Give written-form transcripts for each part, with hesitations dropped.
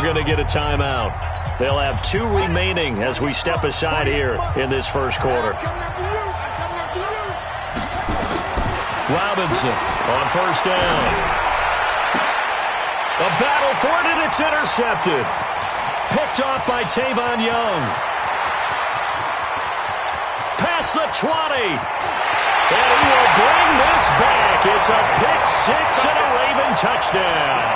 going to get a timeout. They'll have 2 remaining as we step aside here in this first quarter. Robinson on first down. A battle for it, and it's intercepted. Picked off by Tavon Young. Past the 20. And he will bring this back. It's a pick 6 and a Raven touchdown.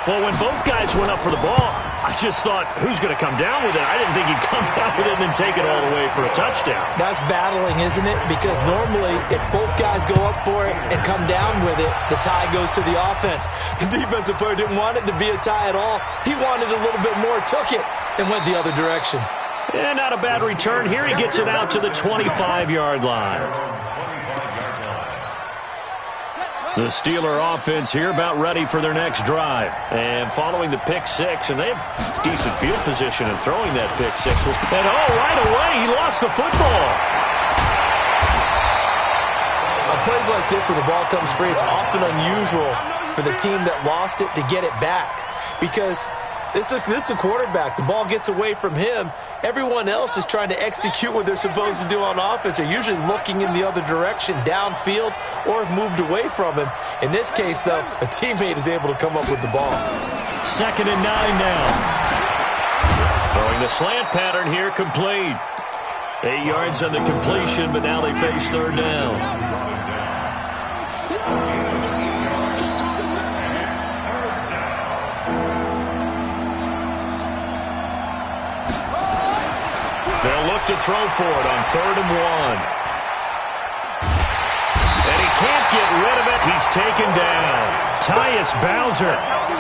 Well, when both guys went up for the ball, I just thought, who's going to come down with it? I didn't think he'd come down with it and then take it all the way for a touchdown. That's battling, isn't it? Because normally, if both guys go up for it and come down with it, the tie goes to the offense. The defensive player didn't want it to be a tie at all. He wanted a little bit more, took it, and went the other direction. And not a bad return here. He gets it out to the 25-yard line. The Steeler offense here about ready for their next drive. And following the pick 6, and they have decent field position in throwing that pick 6. And right away, he lost the football. On plays like this where the ball comes free, it's often unusual for the team that lost it to get it back. Because this is the quarterback. The ball gets away from him. Everyone else is trying to execute what they're supposed to do on offense. They're usually looking in the other direction, downfield, or moved away from him. In this case, though, a teammate is able to come up with the ball. 2nd and 9 now. Throwing the slant pattern here, complete. 8 yards on the completion, but now they face 3rd down. They'll look to throw for it on 3rd and 1. And he can't get rid of it. He's taken down. Tyus Bowser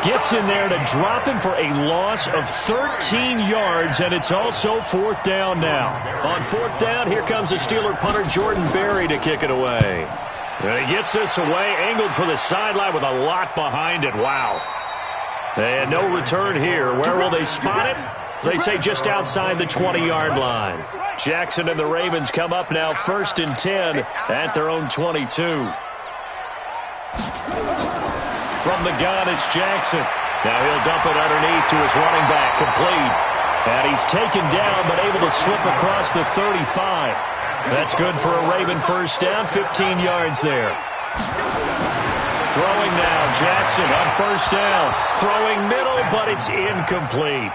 gets in there to drop him for a loss of 13 yards, and it's also 4th down now. On 4th down, here comes the Steeler punter Jordan Berry to kick it away. And he gets this away, angled for the sideline with a lot behind it. Wow. And no return here. Where will they spot it? They say just outside the 20-yard line. Jackson and the Ravens come up now 1st and 10 at their own 22. From the gun, it's Jackson. Now he'll dump it underneath to his running back, complete. And he's taken down but able to slip across the 35. That's good for a Raven first down, 15 yards there. Throwing now, Jackson on first down. Throwing middle, but it's incomplete.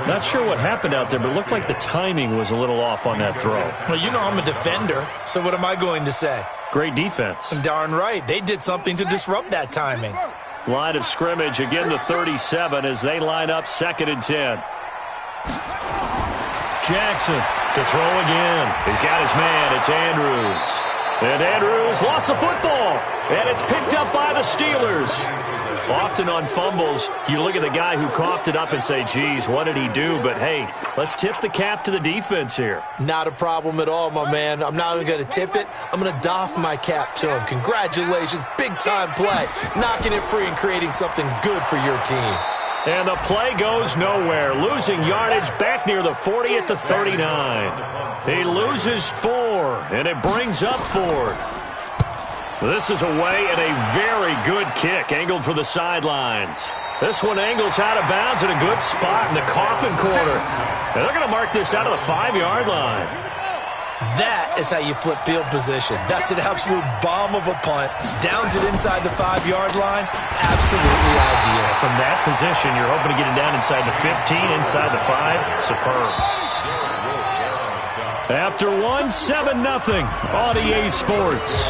Not sure what happened out there, but it looked like the timing was a little off on that throw. Well, you know I'm a defender, so what am I going to say? Great defense. Darn right. They did something to disrupt that timing. Line of scrimmage, again the 37 as they line up 2nd and 10. Jackson to throw again. He's got his man. It's Andrews. And Andrews lost the football. And it's picked up by the Steelers. Often on fumbles, you look at the guy who coughed it up and say, geez, what did he do? But, hey, let's tip the cap to the defense here. Not a problem at all, my man. I'm not even going to tip it. I'm going to doff my cap to him. Congratulations. Big-time play. Knocking it free and creating something good for your team. And the play goes nowhere. Losing yardage back near the 40 at the 39. He loses 4, and it brings up 4th. This is away and a very good kick, angled for the sidelines. This one angles out of bounds in a good spot in the coffin corner. And they're going to mark this out of the 5-yard line. That is how you flip field position. That's an absolute bomb of a punt. Downs it inside the 5-yard line. Absolutely ideal. From that position, you're hoping to get it down inside the 15, inside the 5. Superb. After 1, 7-0 on EA Sports.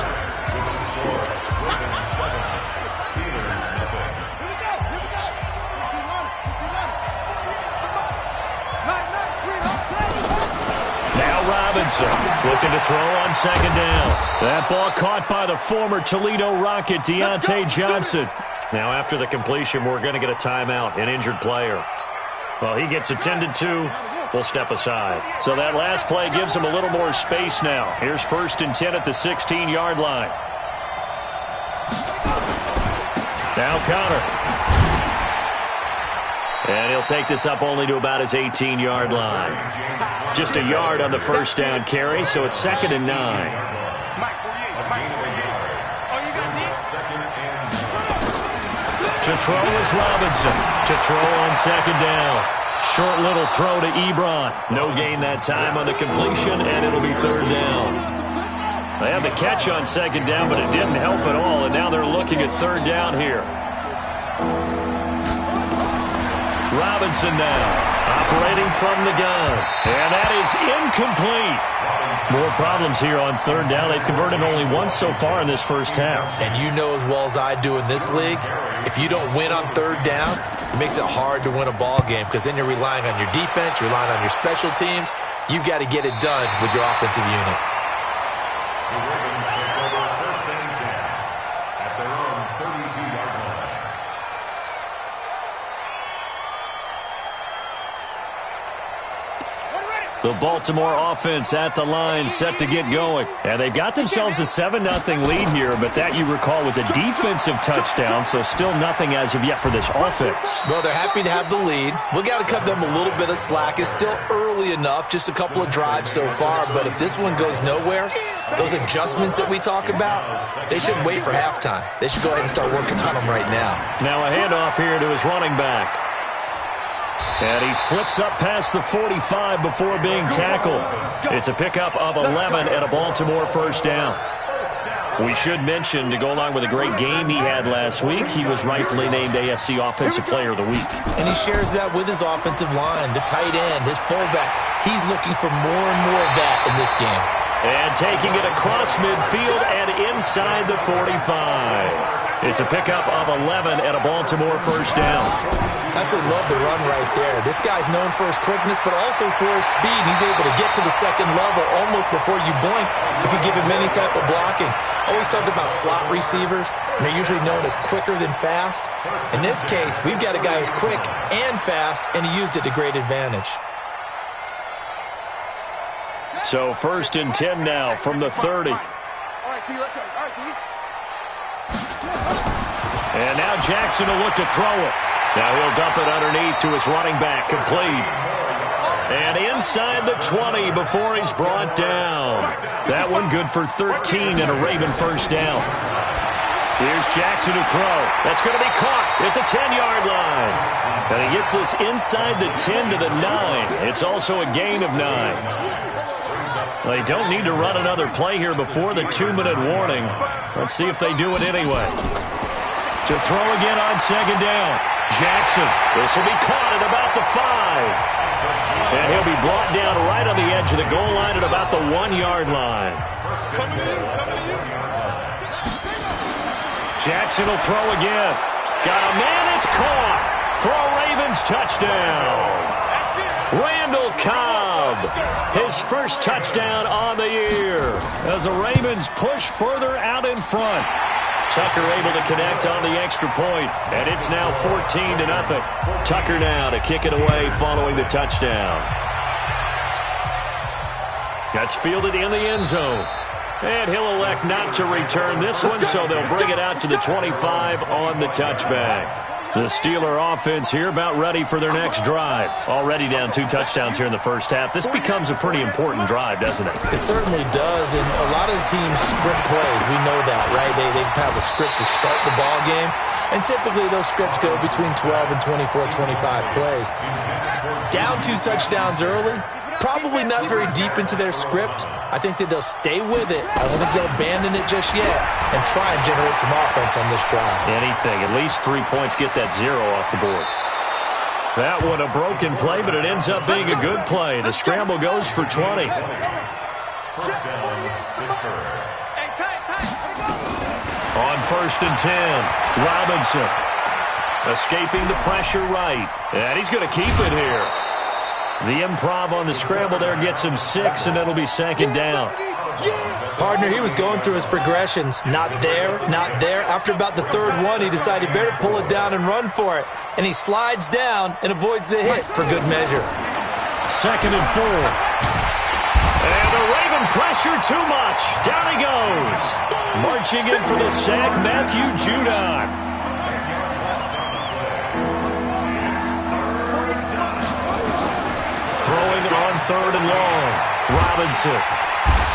Robinson looking to throw on 2nd down. That ball caught by the former Toledo Rocket, Deontay Johnson. Now after the completion, we're going to get a timeout, an injured player. Well, he gets attended to. We'll step aside. So that last play gives him a little more space now. Here's 1st and 10 at the 16-yard line. Now Connor. And he'll take this up only to about his 18-yard line. Just a yard on the first down carry, so it's 2nd and 9. To throw is Robinson. To throw on second down. Short little throw to Ebron. No gain that time on the completion, and it'll be third down. They had the catch on second down, but it didn't help at all, and now they're looking at third down here. Robinson now, operating from the gun. And that is incomplete. More problems here on third down. They've converted only once so far in this first half. And you know as well as I do in this league, if you don't win on third down, it makes it hard to win a ball game because then you're relying on your defense, you're relying on your special teams. You've got to get it done with your offensive unit. The Ravens take over first and 10 at their own 32-yard line. The Baltimore offense at the line, set to get going. And they've got themselves a 7-0 lead here, but that, you recall, was a defensive touchdown, so still nothing as of yet for this offense. Well, they're happy to have the lead. We got to cut them a little bit of slack. It's still early enough, just a couple of drives so far, but if this one goes nowhere, those adjustments that we talk about, they shouldn't wait for halftime. They should go ahead and start working on them right now. Now a handoff here to his running back. And he slips up past the 45 before being tackled. It's a pickup of 11 and a Baltimore first down. We should mention, to go along with a great game he had last week, he was rightfully named AFC Offensive Player of the Week. And he shares that with his offensive line, the tight end, his fullback. He's looking for more and more of that in this game. And taking it across midfield and inside the 45. It's a pickup of 11 and a Baltimore first down. Absolutely love the run right there. This guy's known for his quickness, but also for his speed. He's able to get to the second level almost before you blink if you give him any type of blocking. Always talked about slot receivers, and they're usually known as quicker than fast. In this case, we've got a guy who's quick and fast, and he used it to great advantage. So 1st and 10 now from the 30. And now Jackson will look to throw it. Now he'll dump it underneath to his running back, complete. And inside the 20 before he's brought down. That one good for 13 and a Raven first down. Here's Jackson to throw. That's going to be caught at the 10-yard line. And he gets this inside the 10 to the 9. It's also a gain of 9. They don't need to run another play here before the 2-minute warning. Let's see if they do it anyway. To throw again on second down. Jackson. This will be caught at about the 5. And he'll be brought down right on the edge of the goal line at about the 1-yard line. Jackson will throw again. Got a man. It's caught for a Ravens touchdown. Randall Cobb, his first touchdown on the year as the Ravens push further out in front. Tucker able to connect on the extra point, and it's now 14-0. Tucker now to kick it away following the touchdown. That's fielded in the end zone. And he'll elect not to return this one, so they'll bring it out to the 25 on the touchback. The Steeler offense here about ready for their next drive. Already down 2 touchdowns here in the first half. This becomes a pretty important drive, doesn't it? It certainly does, and a lot of the teams script plays. We know that, right? They have a script to start the ball game, and typically those scripts go between 12 and 24, 25 plays. Down 2 touchdowns early, probably not very deep into their script. I think that they'll stay with it. I don't think they'll abandon it just yet and try and generate some offense on this drive. Anything. At least 3 points. Get that 0 off the board. That one a broken play, but it ends up being a good play. The scramble goes for 20. On 1st and 10, Robinson escaping the pressure right. And he's going to keep it here. The improv on the scramble there gets him 6, and it'll be 2nd down. Partner, he was going through his progressions. Not there, not there. After about the 3rd one, he decided he better pull it down and run for it. And he slides down and avoids the hit for good measure. 2nd and 4. And the Raven pressure too much. Down he goes. Marching in for the sack, Matthew Judon. Throwing on 3rd and long. Robinson.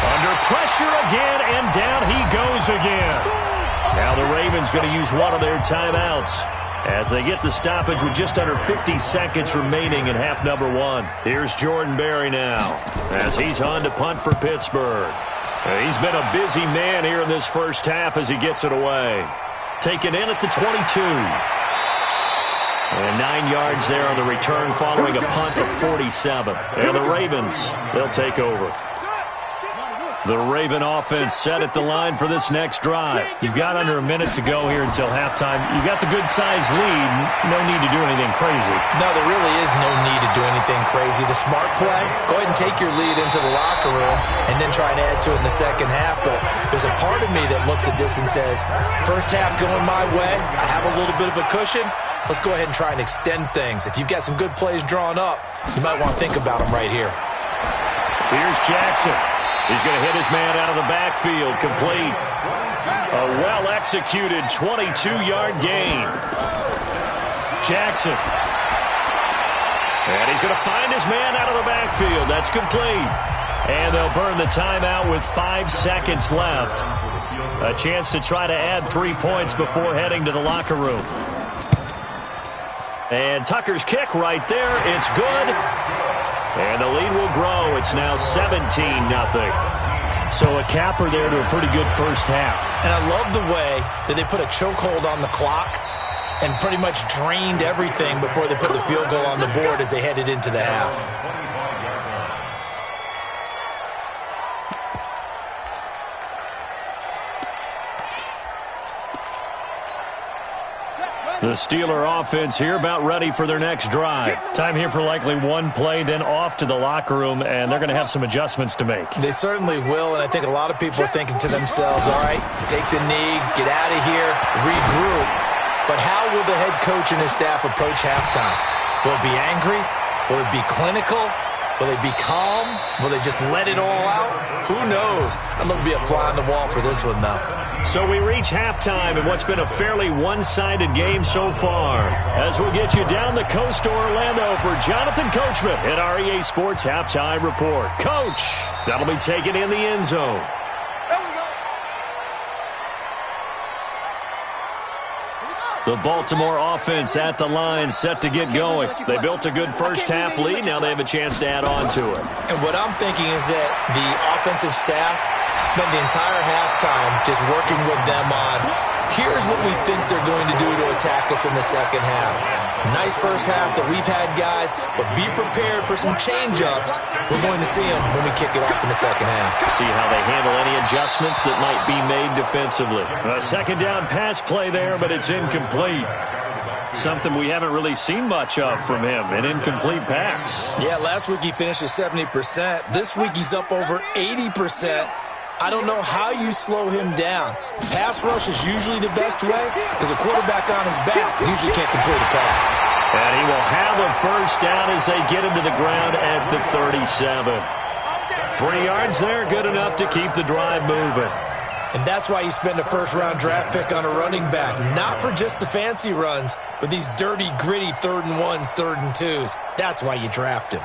Under pressure again, and down he goes again. Now the Ravens going to use one of their timeouts. as they get the stoppage with just under 50 seconds remaining in half number one. Here's Jordan Berry now as he's on to punt for Pittsburgh. He's been a busy man here in this first half as he gets it away. Taken in at the 22. And 9 yards there on the return following a punt of 47. And the Ravens, they'll take over. The Raven offense set at the line for this next drive. You've got under a minute to go here until halftime. You've got the good-sized lead. No need to do anything crazy. No, there really is no need to do anything crazy. The smart play, go ahead and take your lead into the locker room and then try and add to it in the second half. But there's a part of me that looks at this and says, first half going my way, I have a little bit of a cushion. Let's go ahead and try and extend things. If you've got some good plays drawn up, you might want to think about them right here. Here's Jackson. He's going to hit his man out of the backfield. Complete. A well-executed 22-yard gain. Jackson. And he's going to find his man out of the backfield. That's complete. And they'll burn the timeout with 5 seconds left. A chance to try to add 3 points before heading to the locker room. And Tucker's kick right there. It's good. And the lead will grow. It's now 17-0. So a capper there to a pretty good first half. And I love the way that they put a chokehold on the clock and pretty much drained everything before they put the field goal on the board as they headed into the half. The Steeler offense here about ready for their next drive. Time here for likely one play, then off to the locker room, and they're going to have some adjustments to make. They certainly will, and I think a lot of people are thinking to themselves, all right, take the knee, get out of here, regroup. But how will the head coach and his staff approach halftime? Will it be angry? Will it be clinical? Will they be calm? Will they just let it all out? Who knows? I'm going to be a fly on the wall for this one, though. So we reach halftime in what's been a fairly one-sided game so far. As we'll get you down the coast to Orlando for Jonathan Coachman at our EA Sports Halftime Report. Coach, that'll be taken in the end zone. The Baltimore offense at the line, set to get going. They built a good first-half lead. Now they have a chance to add on to it. And what I'm thinking is that the offensive staff spent the entire halftime just working with them on, here's what we think they're going to do to attack us in the second half. Nice first half that we've had, guys, but be prepared for some change-ups. We're going to see them when we kick it off in the second half. See how they handle any adjustments that might be made defensively. A second down pass play there, but it's incomplete. Something we haven't really seen much of from him, an incomplete pass. Yeah, last week he finished at 70%. This week he's up over 80%. I don't know how you slow him down. Pass rush is usually the best way because a quarterback on his back usually can't complete a pass. And he will have a first down as they get him to the ground at the 37. 3 yards there, good enough to keep the drive moving. And that's why you spend a first-round draft pick on a running back. Not for just the fancy runs, but these dirty, gritty 3rd and 1s, 3rd and 2s. That's why you draft him.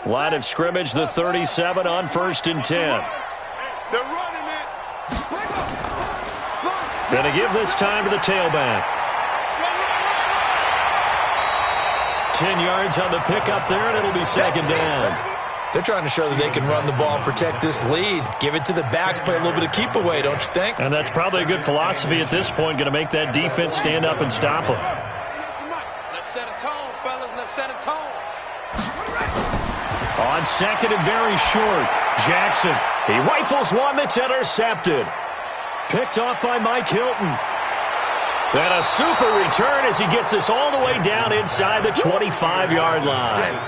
Line of scrimmage, the 37 on 1st and 10. They're running it. Going to give this time to the tailback. 10 yards on the pickup there, and it'll be second down. They're trying to show that they can run the ball and protect this lead. Give it to the backs, play a little bit of keep away, don't you think? And that's probably a good philosophy at this point, going to make that defense stand up and stop them. Let's set a tone, fellas. Let's set a tone. On second and very short, Jackson. He rifles one that's intercepted. Picked off by Mike Hilton. And a super return as he gets us all the way down inside the 25-yard line.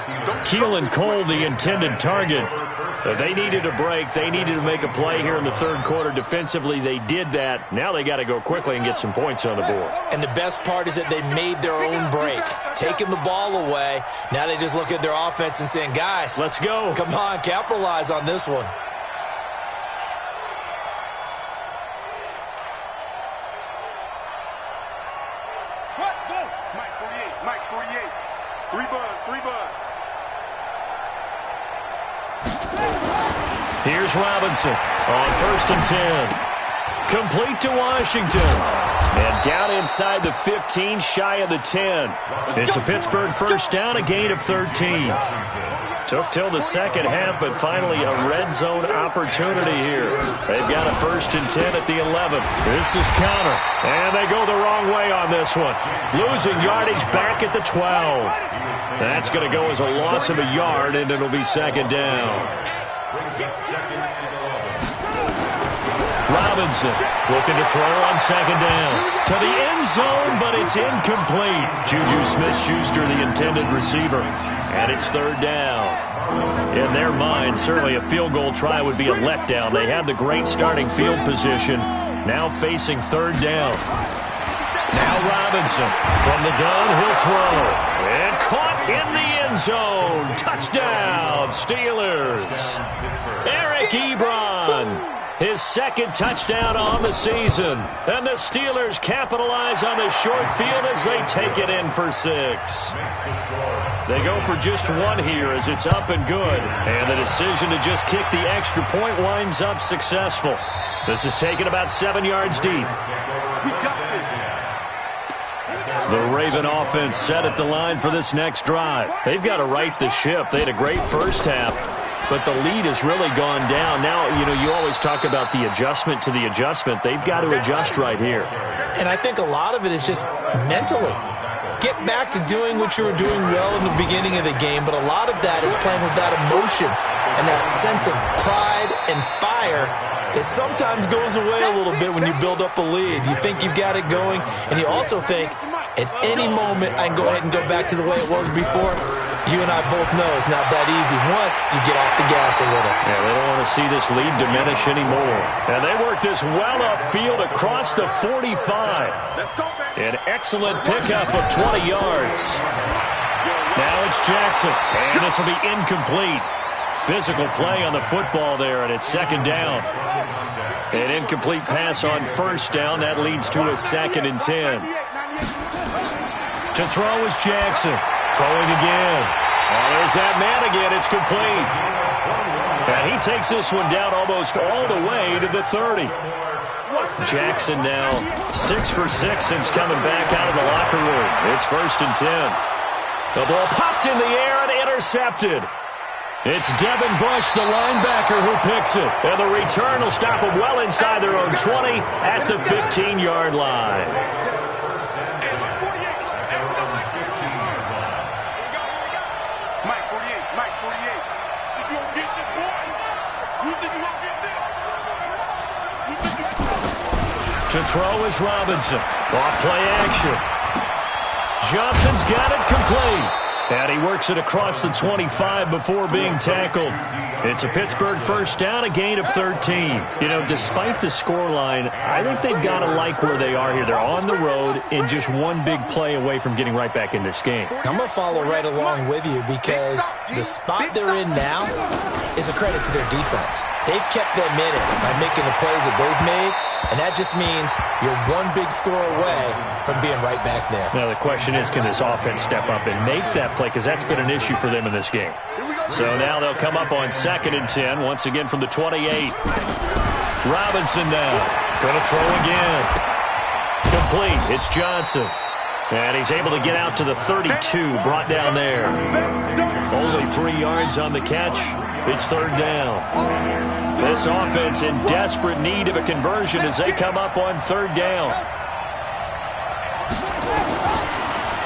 Keelan Cole, the intended target. So they needed a break. They needed to make a play here in the third quarter. Defensively, they did that. Now they got to go quickly and get some points on the board. And the best part is that they made their own break. Taking the ball away. Now they just look at their offense and saying, guys, let's go. Come on, capitalize on this one. Mike 48. 3 buds. Here's Robinson on 1st and 10. Complete to Washington. And down inside the 15, shy of the 10. It's a Pittsburgh first down, a gain of 13. Took till the second half, but finally a red zone opportunity here. They've got a 1st and 10 at the 11. This is counter. And they go the wrong way on this one. Losing yardage back at the 12. That's going to go as a loss of a yard, and it'll be 2nd down. Robinson looking to throw on 2nd down. To the end zone, but it's incomplete. Juju Smith-Schuster, the intended receiver. And it's 3rd down. In their mind, certainly a field goal try would be a letdown. They had the great starting field position. Now facing 3rd down. Now Robinson from the gun, he'll throw. And caught in the end zone. Touchdown, Steelers. Eric Ebron. His 2nd touchdown on the season. And the Steelers capitalize on the short field as they take it in for 6. They go for just 1 here as it's up and good. And the decision to just kick the extra point winds up successful. This is taken about 7 yards deep. The Raven offense set at the line for this next drive. They've got to right the ship. They had a great first half, but the lead has really gone down. Now, you always talk about the adjustment to the adjustment. They've got to adjust right here. And I think a lot of it is just mentally. Get back to doing what you were doing well in the beginning of the game, but a lot of that is playing with that emotion and that sense of pride and fire. It sometimes goes away a little bit when you build up a lead. You think you've got it going, and you also think, at any moment, I can go ahead and go back to the way it was before. You and I both know it's not that easy once you get off the gas a little. Yeah, they don't want to see this lead diminish anymore. And they work this well upfield across the 45. An excellent pickup of 20 yards. Now it's Jackson, and this will be incomplete. Physical play on the football there, and it's 2nd down. An incomplete pass on 1st down. That leads to a 2nd and 10. To throw is Jackson. Throwing again. Oh, there's that man again. It's complete. And he takes this one down almost all the way to the 30. Jackson now 6 for 6 since coming back out of the locker room. It's 1st and 10. The ball popped in the air and intercepted. It's Devin Bush, the linebacker, who picks it. And the return will stop them well inside their own 20 at the 15-yard line. To throw is Robinson. Off play action. Johnson's got it complete. And he works it across the 25 before being tackled. It's a Pittsburgh first down, a gain of 13. Despite the scoreline, I think they've got to like where they are here. They're on the road and just one big play away from getting right back in this game. I'm going to follow right along with you because the spot they're in now is a credit to their defense. They've kept them in it by making the plays that they've made, and that just means you're one big score away from being right back there. Now the question is, can this offense step up and make that play? Because that's been an issue for them in this game. So now they'll come up on 2nd and 10, once again from the 28. Robinson now. Going to throw again. Complete. It's Johnson. And he's able to get out to the 32, brought down there. Only 3 yards on the catch. It's 3rd down. This offense in desperate need of a conversion as they come up on 3rd down.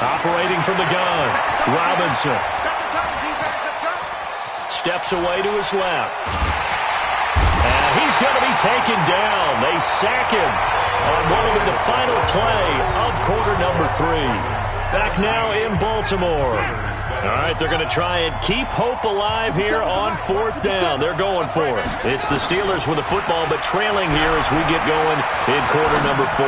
Operating from the gun, Robinson. Steps away to his left. And he's going to be taken down. They sack him on what will be the final play of quarter number 3. Back now in Baltimore. All right, they're going to try and keep hope alive here on 4th down. They're going for it. It's the Steelers with the football, but trailing here as we get going in quarter number 4.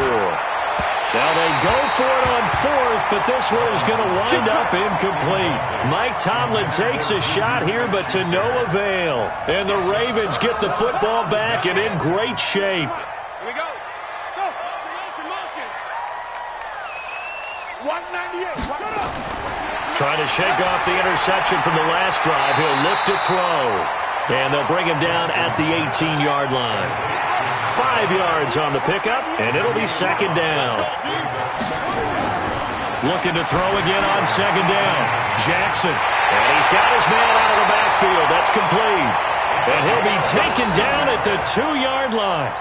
Now they go for it on 4th, but this one is going to wind up incomplete. Mike Tomlin takes a shot here, but to no avail. And the Ravens get the football back and in great shape. Here we go. Go. Motion. 198. Trying to shake off the interception from the last drive. He'll look to throw. And they'll bring him down at the 18-yard line. 5 yards on the pickup, and it'll be second down. Looking to throw again on second down. Jackson. And he's got his man out of the backfield. That's complete. And he'll be taken down at the 2-yard line.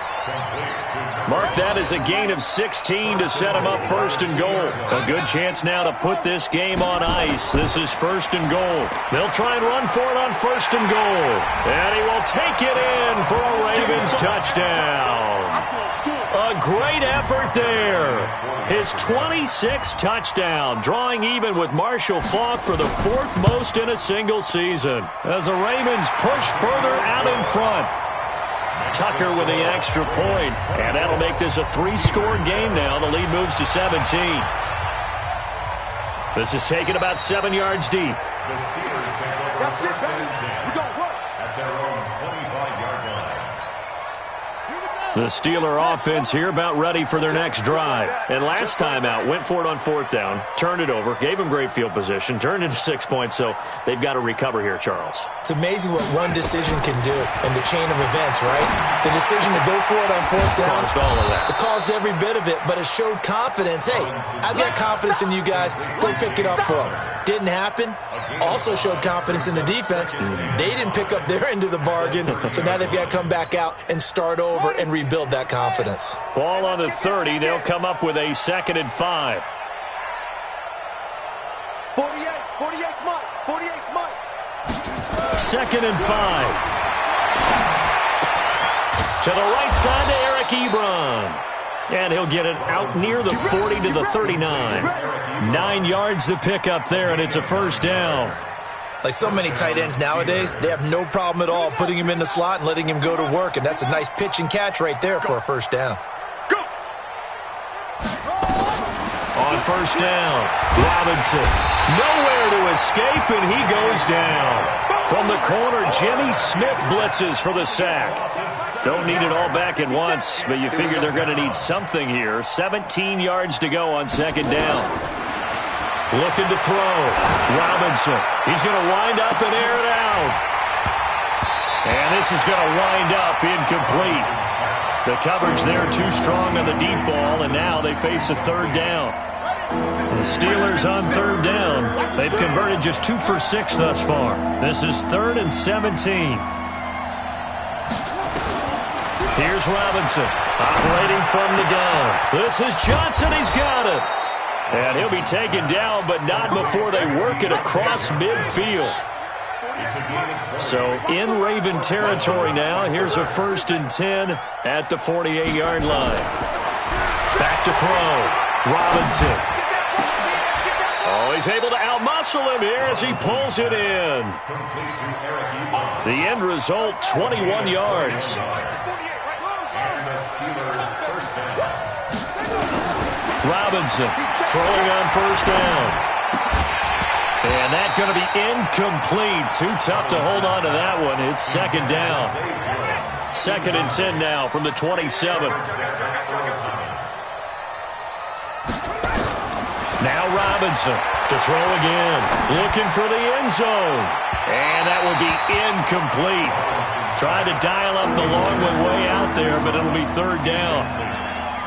Mark that as a gain of 16 to set him up first and goal. A good chance now to put this game on ice. This is first and goal. They'll try and run for it on first and goal. And he will take it in for a Ravens touchdown. A great effort there. His 26th touchdown, drawing even with Marshall Faulk for the 4th most in a single season. As the Ravens push further out in front. Tucker with the extra point, and that'll make this a 3-score game now. The lead moves to 17. This is taken about 7 yards deep. The Steelers take over first and 10 at their own 25-yard line. The Steeler offense here about ready for their next drive. And last time out, went for it on 4th down, turned it over, gave them great field position, turned into 6 points, so they've got to recover here, Charles. It's amazing what one decision can do in the chain of events, right? The decision to go for it on 4th down. Caused all of that. It caused every bit of it, but it showed confidence. Hey, I've got confidence in you guys. Go pick it up for them. Didn't happen. Also showed confidence in the defense. They didn't pick up their end of the bargain, so now they've got to come back out and start over and rebuild that confidence. Ball on the 30. They'll come up with a 2nd and 5. 48 Mike. 2nd and 5. To the right side to Eric Ebron. And he'll get it out near the 40 to the 39. 9 yards to pick up there, and it's a first down. Like so many tight ends nowadays, they have no problem at all putting him in the slot and letting him go to work, and that's a nice pitch and catch right there for a first down. On first down, Robinson. Nowhere to escape, and he goes down. From the corner, Jimmy Smith blitzes for the sack. Don't need it all back at once, but you figure they're going to need something here. 17 yards to go on second down. Looking to throw. Robinson. He's going to wind up and air it out. And this is going to wind up incomplete. The coverage there too strong on the deep ball, and now they face a third down. The Steelers on third down. They've converted just 2 for 6 thus far. This is 3rd and 17. Here's Robinson operating from the gun. This is Johnson. He's got it. And he'll be taken down, but not before they work it across midfield. So in Raven territory now. Here's a 1st and 10 at the 48-yard line. Back to throw. Robinson. Oh, he's able to outmuscle him here as he pulls it in. The end result, 21 yards. Robinson throwing on first down. And that's going to be incomplete. Too tough to hold on to that one. It's second down. 2nd and 10 now from the 27. Now Robinson to throw again. Looking for the end zone. And that will be incomplete. Trying to dial up the long way out there, but it'll be third down.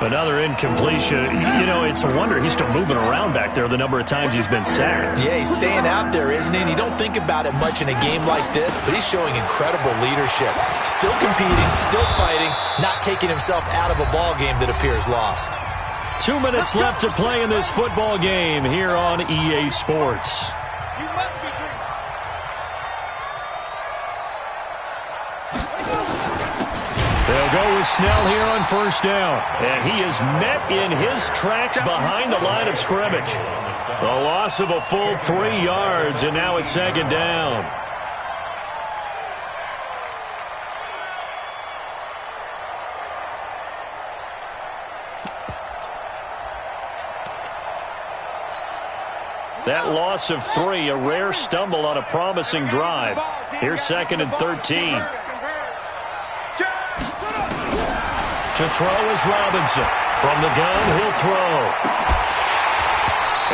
Another incompletion. You know, it's a wonder he's still moving around back there the number of times he's been sacked. Yeah, he's staying out there, isn't he? And you don't think about it much in a game like this, but he's showing incredible leadership. Still competing, still fighting, not taking himself out of a ball game that appears lost. 2 minutes left to play in this football game here on EA Sports. They'll go with Snell here on first down. And he is met in his tracks behind the line of scrimmage. The loss of a full 3 yards, and now it's second down. That loss of 3, a rare stumble on a promising drive. Here's 2nd and 13. To throw is Robinson. From the gun, he'll throw.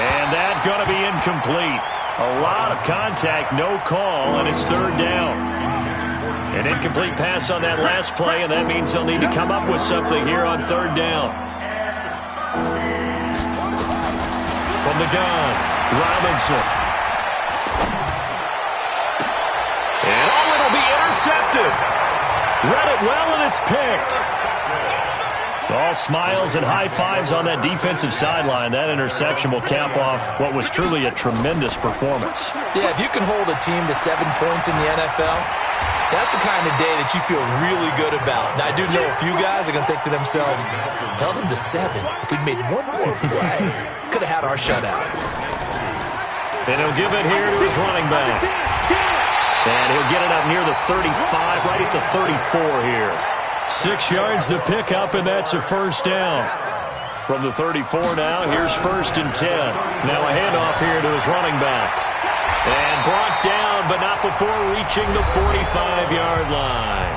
And that's going to be incomplete. A lot of contact, no call, and it's third down. An incomplete pass on that last play, and that means they'll need to come up with something here on third down. From the gun, Robinson. And it'll be intercepted. Read it well, and it's picked. All smiles and high fives on that defensive sideline. That interception will cap off what was truly a tremendous performance. Yeah, if you can hold a team to 7 points in the NFL, that's the kind of day that you feel really good about. And I do know a few guys are going to think to themselves, held them to 7. If we'd made one more play, could have had our shutout. And he'll give it here to his running back. And he'll get it up near the 35, right at the 34 here. 6 yards to pick up, and that's a first down. From the 34 now, here's 1st and 10. Now a handoff here to his running back. And brought down, but not before reaching the 45-yard line.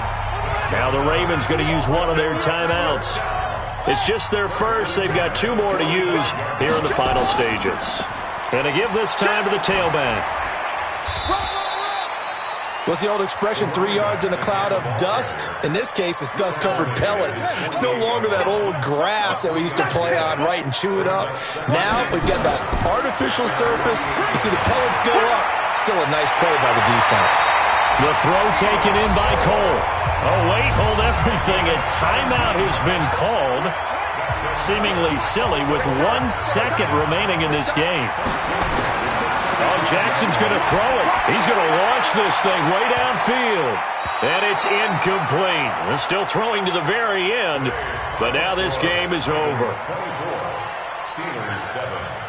Now the Ravens going to use one of their timeouts. It's just their first. They've got 2 more to use here in the final stages. And to give this time to the tailback. What's the old expression, 3 yards in a cloud of dust? In this case, it's dust-covered pellets. It's no longer that old grass that we used to play on, right, and chew it up. Now we've got that artificial surface. You see the pellets go up. Still a nice play by the defense. The throw taken in by Cole. Oh, wait, hold everything. A timeout has been called. Seemingly silly with 1 second remaining in this game. Oh, Jackson's going to throw it. He's going to launch this thing way downfield. And it's incomplete. They're still throwing to the very end, but now this game is over. Steelers 7.